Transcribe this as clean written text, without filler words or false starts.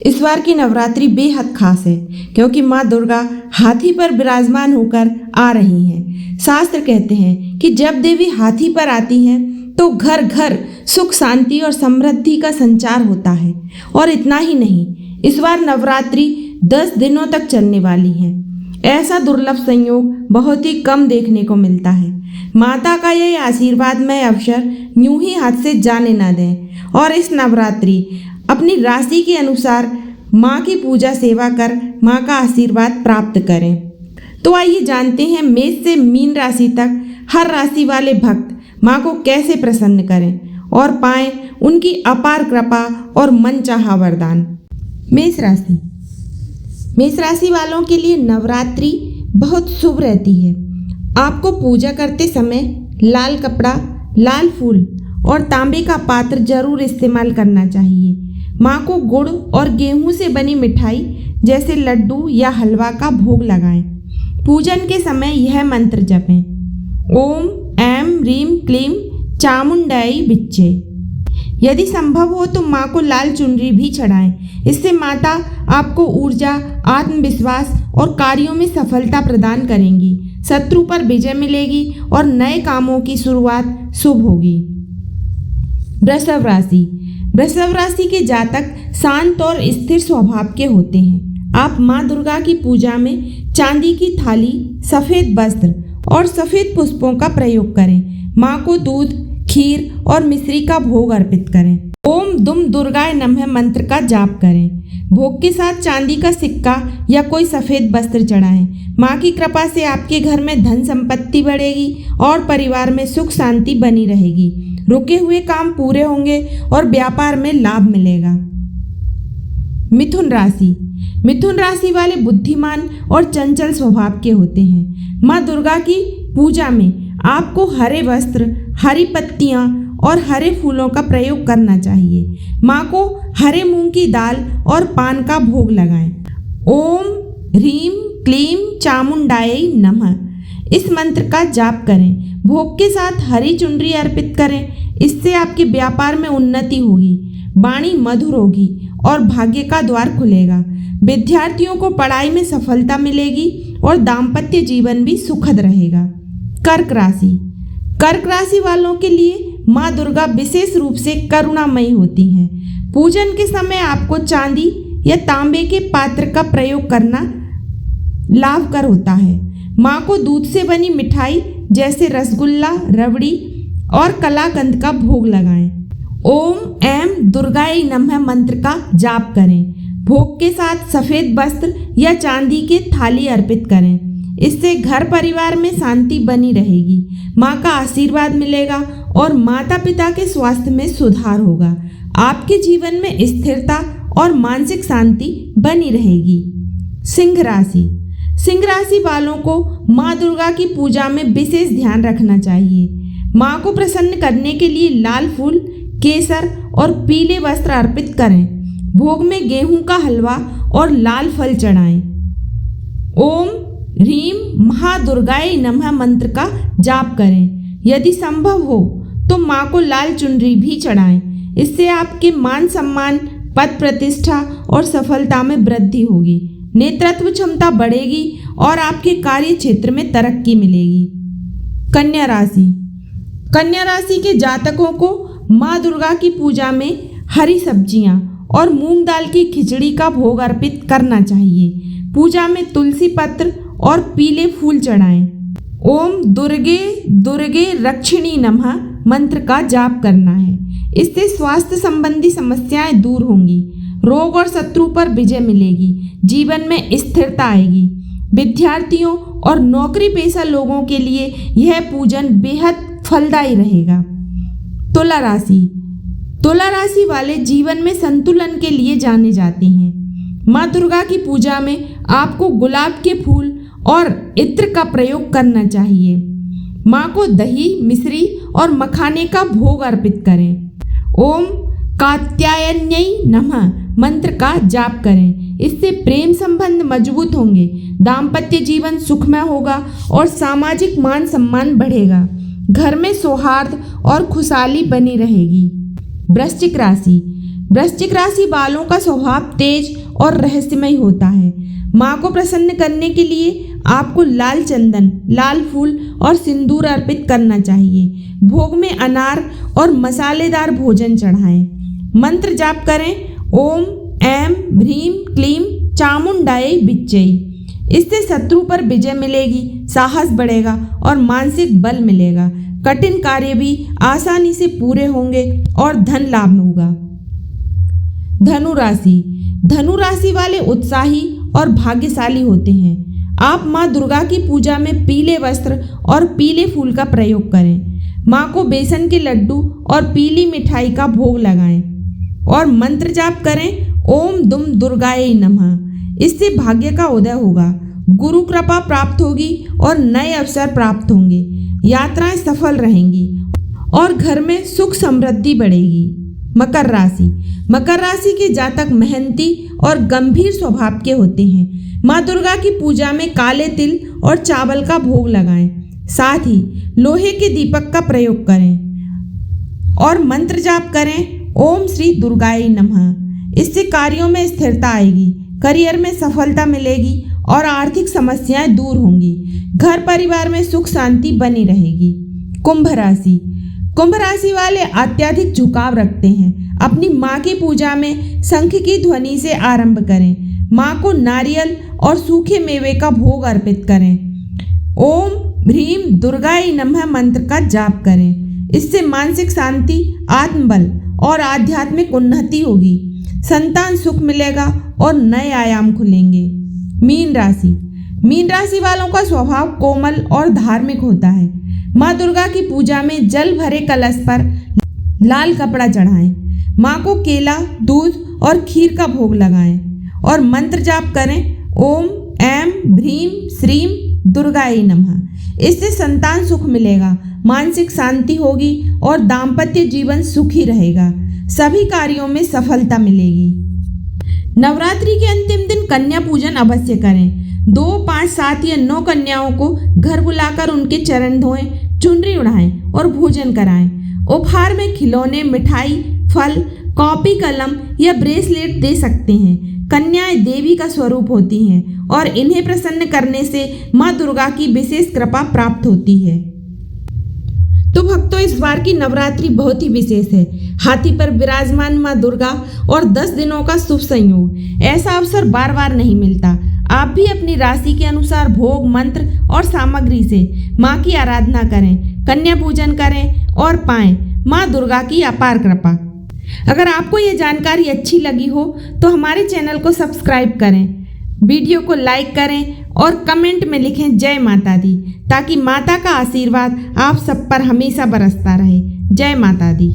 इस बार की नवरात्रि बेहद खास है क्योंकि माँ दुर्गा हाथी पर विराजमान होकर आ रही हैं। शास्त्र कहते हैं कि जब देवी हाथी पर आती हैं तो घर घर सुख शांति और समृद्धि का संचार होता है। और इतना ही नहीं, इस बार नवरात्रि 10 दिनों तक चलने वाली है। ऐसा दुर्लभ संयोग बहुत ही कम देखने को मिलता है। माता का यह आशीर्वादमय अवसर यूं ही हाथ से जाने न दें और इस नवरात्रि अपनी राशि के अनुसार माँ की पूजा सेवा कर माँ का आशीर्वाद प्राप्त करें। तो आइए जानते हैं मेष से मीन राशि तक हर राशि वाले भक्त माँ को कैसे प्रसन्न करें और पाएं उनकी अपार कृपा और मनचाहा वरदान। मेष राशि वालों के लिए नवरात्रि बहुत शुभ रहती है। आपको पूजा करते समय लाल कपड़ा, लाल फूल और तांबे का पात्र जरूर इस्तेमाल करना चाहिए। माँ को गुड़ और गेहूं से बनी मिठाई जैसे लड्डू या हलवा का भोग लगाएं। पूजन के समय यह मंत्र जपें, ओम ऐं ह्रीं क्लीं चामुंडाई बिच्चे। यदि संभव हो तो माँ को लाल चुनरी भी चढ़ाएं। इससे माता आपको ऊर्जा, आत्मविश्वास और कार्यों में सफलता प्रदान करेंगी। शत्रु पर विजय मिलेगी और नए कामों की शुरुआत शुभ होगी। वृषभ राशि के जातक शांत और स्थिर स्वभाव के होते हैं। आप माँ दुर्गा की पूजा में चांदी की थाली, सफ़ेद वस्त्र और सफ़ेद पुष्पों का प्रयोग करें। माँ को दूध, खीर और मिश्री का भोग अर्पित करें। ओम दुम दुर्गाय नमः मंत्र का जाप करें। भोग के साथ चांदी का सिक्का या कोई सफ़ेद वस्त्र चढ़ाएं। माँ की कृपा से आपके घर में धन संपत्ति बढ़ेगी और परिवार में सुख शांति बनी रहेगी। रुके हुए काम पूरे होंगे और व्यापार में लाभ मिलेगा। मिथुन राशि वाले बुद्धिमान और चंचल स्वभाव के होते हैं। माँ दुर्गा की पूजा में आपको हरे वस्त्र, हरी पत्तियाँ और हरे फूलों का प्रयोग करना चाहिए। माँ को हरे मूंग की दाल और पान का भोग लगाएं। ओम ह्रीं क्लीं चामुंडायै नमः इस मंत्र का जाप करें। भोग के साथ हरी चुनरी अर्पित करें। इससे आपके व्यापार में उन्नति होगी, वाणी मधुर होगी और भाग्य का द्वार खुलेगा। विद्यार्थियों को पढ़ाई में सफलता मिलेगी और दाम्पत्य जीवन भी सुखद रहेगा। कर्क राशि वालों के लिए माँ दुर्गा विशेष रूप से करुणामयी होती हैं। पूजन के समय आपको चांदी या तांबे के पात्र का प्रयोग करना लाभकर होता है। माँ को दूध से बनी मिठाई जैसे रसगुल्ला, रबड़ी और कलाकंद का भोग लगाएं। ओम ऐं दुर्गाय नमः मंत्र का जाप करें। भोग के साथ सफ़ेद वस्त्र या चांदी के थाली अर्पित करें। इससे घर परिवार में शांति बनी रहेगी, माँ का आशीर्वाद मिलेगा और माता पिता के स्वास्थ्य में सुधार होगा। आपके जीवन में स्थिरता और मानसिक शांति बनी रहेगी। सिंह राशि वालों को माँ दुर्गा की पूजा में विशेष ध्यान रखना चाहिए। माँ को प्रसन्न करने के लिए लाल फूल, केसर और पीले वस्त्र अर्पित करें। भोग में गेहूं का हलवा और लाल फल चढ़ाएं। ओम ह्रीं महादुर्गाय नमः मंत्र का जाप करें। यदि संभव हो तो माँ को लाल चुनरी भी चढ़ाएं। इससे आपके मान सम्मान, पद प्रतिष्ठा और सफलता में वृद्धि होगी। नेतृत्व क्षमता बढ़ेगी और आपके कार्य क्षेत्र में तरक्की मिलेगी। कन्या राशि के जातकों को माँ दुर्गा की पूजा में हरी सब्जियां और मूंग दाल की खिचड़ी का भोग अर्पित करना चाहिए। पूजा में तुलसी पत्र और पीले फूल चढ़ाएं। ओम दुर्गे रक्षिणी नमः मंत्र का जाप करना है। इससे स्वास्थ्य संबंधी समस्याएं दूर होंगी, रोग और शत्रु पर विजय मिलेगी, जीवन में स्थिरता आएगी। विद्यार्थियों और नौकरी पेशा लोगों के लिए यह पूजन बेहद फलदायी रहेगा। तुला राशि वाले जीवन में संतुलन के लिए जाने जाते हैं। माँ दुर्गा की पूजा में आपको गुलाब के फूल और इत्र का प्रयोग करना चाहिए। माँ को दही, मिश्री और मखाने का भोग अर्पित करें। ओम कात्यायन्यै नमः मंत्र का जाप करें। इससे प्रेम संबंध मजबूत होंगे, दाम्पत्य जीवन सुखमय होगा और सामाजिक मान सम्मान बढ़ेगा। घर में सौहार्द और खुशहाली बनी रहेगी। वृश्चिक वृश्चिक राशि वालों का स्वभाव तेज और रहस्यमय होता है। माँ को प्रसन्न करने के लिए आपको लाल चंदन, लाल फूल और सिंदूर अर्पित करना चाहिए। भोग में अनार और मसालेदार भोजन चढ़ाएं। मंत्र जाप करें, ओम ऐं ह्रीं क्लीं चामुंडायै विच्चै। इससे शत्रु पर विजय मिलेगी, साहस बढ़ेगा और मानसिक बल मिलेगा। कठिन कार्य भी आसानी से पूरे होंगे और धन लाभ होगा। धनु राशि, धनु राशि वाले उत्साही और भाग्यशाली होते हैं। आप माँ दुर्गा की पूजा में पीले वस्त्र और पीले फूल का प्रयोग करें। माँ को बेसन के लड्डू और पीली मिठाई का भोग लगाएं और मंत्र जाप करें, ओम दुम दुर्गायै नमः। इससे भाग्य का उदय होगा, गुरु कृपा प्राप्त होगी और नए अवसर प्राप्त होंगे। यात्राएं सफल रहेंगी और घर में सुख समृद्धि बढ़ेगी। मकर राशि, मकर राशि के जातक मेहनती और गंभीर स्वभाव के होते हैं। माँ दुर्गा की पूजा में काले तिल और चावल का भोग लगाएं। साथ ही लोहे के दीपक का प्रयोग करें और मंत्र जाप करें, ओम श्री दुर्गायै नमः। इससे कार्यों में स्थिरता आएगी, करियर में सफलता मिलेगी और आर्थिक समस्याएं दूर होंगी। घर परिवार में सुख शांति बनी रहेगी। कुंभ राशि, कुंभ राशि वाले अत्यधिक झुकाव रखते हैं। अपनी माँ की पूजा में शंख की ध्वनि से आरंभ करें। माँ को नारियल और सूखे मेवे का भोग अर्पित करें। ओम ह्रीं दुर्गायै नमः मंत्र का जाप करें। इससे मानसिक शांति, आत्मबल और आध्यात्मिक उन्नति होगी। संतान सुख मिलेगा और नए आयाम खुलेंगे। मीन राशि, मीन राशि वालों का स्वभाव कोमल और धार्मिक होता है। माँ दुर्गा की पूजा में जल भरे कलश पर लाल कपड़ा चढ़ाएं। माँ को केला, दूध और खीर का भोग लगाएं और मंत्र जाप करें, ओम ऐं ह्रीं श्रीं दुर्गायै नमः। इससे संतान सुख मिलेगा, मानसिक शांति होगी और दाम्पत्य जीवन सुखी रहेगा। सभी कार्यों में सफलता मिलेगी। नवरात्रि के अंतिम दिन कन्या पूजन अवश्य करें। 2, 5, 7 या 9 कन्याओं को घर बुलाकर उनके चरण धोएं, चुनरी उड़ाएं और भोजन कराएं। उपहार में खिलौने, मिठाई, फल, कॉपी, कलम या ब्रेसलेट दे सकते हैं। कन्याएं देवी का स्वरूप होती हैं और इन्हें प्रसन्न करने से माँ दुर्गा की विशेष कृपा प्राप्त होती है। तो भक्तों, इस बार की नवरात्रि बहुत ही विशेष है। हाथी पर विराजमान माँ दुर्गा और 10 दिनों का शुभ संयोग, ऐसा अवसर बार बार नहीं मिलता। आप भी अपनी राशि के अनुसार भोग, मंत्र और सामग्री से माँ की आराधना करें, कन्या पूजन करें और पाएं माँ दुर्गा की अपार कृपा। अगर आपको ये जानकारी अच्छी लगी हो तो हमारे चैनल को सब्सक्राइब करें, वीडियो को लाइक करें और कमेंट में लिखें जय माता दी, ताकि माता का आशीर्वाद आप सब पर हमेशा बरसता रहे। जय माता दी।